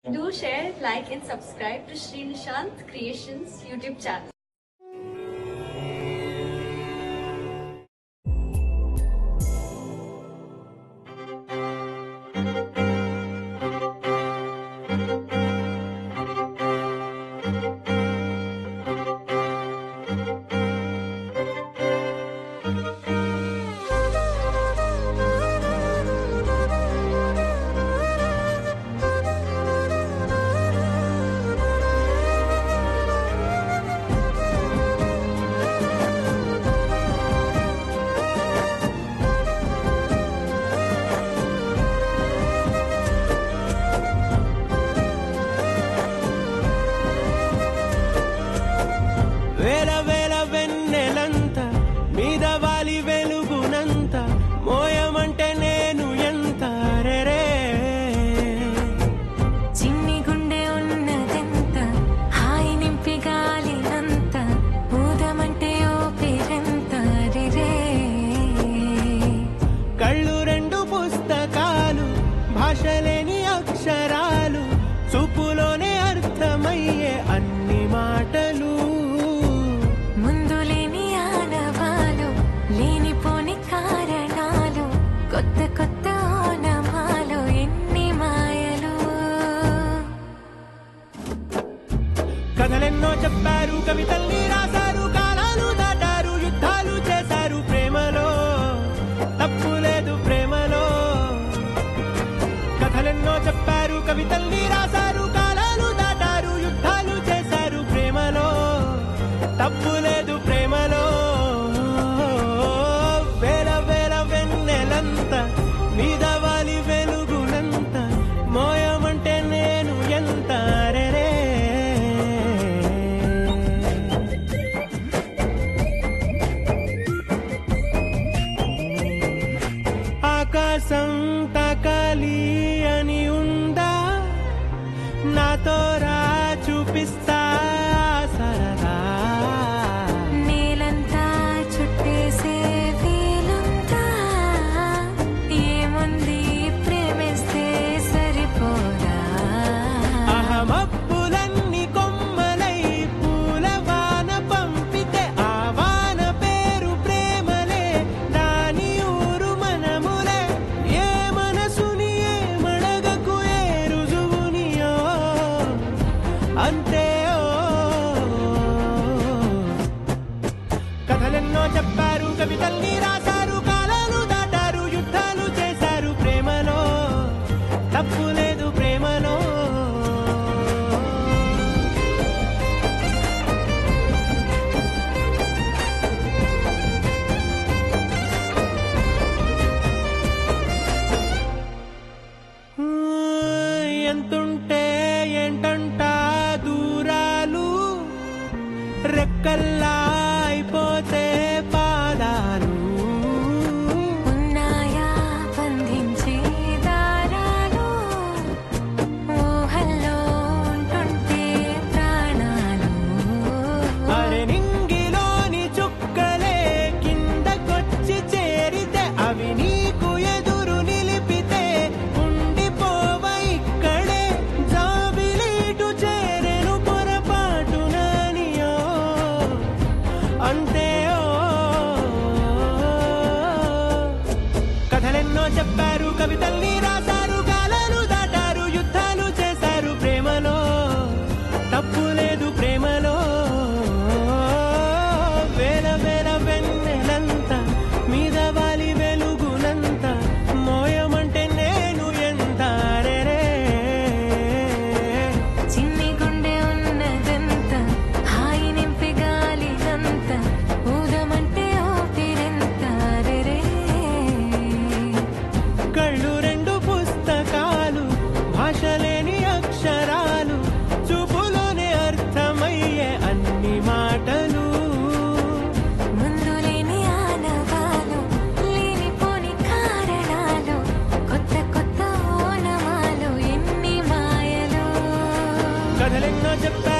Do share, like and subscribe to Sri Nishant Creations YouTube channel. వేల వేల వెన్నెలంత మీద వాలి వెలుగునంత మోయమంటే నేను ఎంత రే చిన్ని గుండె ఉన్నదెంత హాయి నింపి గాలినంత ఊదమంటే ఓపిరెంత రే కళ్ళు రెండు పుస్తకాలు భాషలేని అక్షరాలు చూపులోనే అర్థమయ్యే అన్ని మాటలు ముందు లేని ఆనవాలు లేనిపోని కారణాలు కొత్త కొత్త ఓనమాలు ఎన్ని మాయలు కథలెన్నో చెప్పారు కవితల్ని రాశారు కాలాలు దాటారు యుద్ధాలు చేశారు ప్రేమలో తప్పు లేదు ప్రేమలో కథలెన్నో చెప్పారు కవితల్ని రాశారు కాలాలు దాటారు యుద్ధాలు చేశారు ప్రేమలో తప్పు లేదు ప్రేమలో వేల వేల వెన్నెలంత మీద వాలి వెలుగునంత మోయమంటే నేను ఎంత రే ఆకాశం తాకాలి అని ఉందా నాతో రా చూపిస్తా సరదా నేలంతా చుట్టేసే వీలుందా ఏముంది ప్రేమిస్తే సరిపోదా అహమప్పులన్నీ కొమ్మలై పూల వాన పంపితే ఆ వాన పేరు ప్రేమలే దాని ఊరు మనములే ఏ మనసుని ఏ మడగకు ఏ రుజువునియో అంతే కథలెన్నో చెప్పారు కవితల్ని రాశారు కాలాలు దాటారు యుద్ధాలు చేశారు ప్రేమలో తప్పు లేదు ప్రేమలో ఎంతుంటే ఏంటంట దూరాలు రెక్కల్లా అయిపోతే పాదాలు ఉన్నాయా బంధించే దారాలు ఊహల్లో ఉంటుంటే ప్రాణాలు అరే నింగిలోని చుక్కలే కిందకొచ్చి చేరితే అవి నీకు ఎదురు నిలిపితే ఉండిపోవ ఇక్కడే జాబిలీటు చేరెను పొరపాటుననియో అంతే కథలెన్నో చెప్పారు కవితల్ని రాశారు కాలాలు దాటారు యుద్ధాలు చేశారు ప్రేమలో తప్పు లేదు ప్రేమలో వేల వేల వెన్నెలంత మీద వాలి వెలుగునంత మోయమంటే నేను ఎంత రే చిన్ని గుండె ఉన్నదెంత హాయి నింపి గాలినంత ఊదమంటే ఓపిరెంత రే కళ్ళు రెండు పుస్తకాలు భాషలేని అక్షరాలు చూపులోనే అర్థమయ్యే అన్ని మాటలు ముందు లేని ఆనవాలు లేనిపోని కారణాలు కొత్త కొత్త ఓనమాలు ఎన్ని మాయలు కథలెన్నో చెప్పారు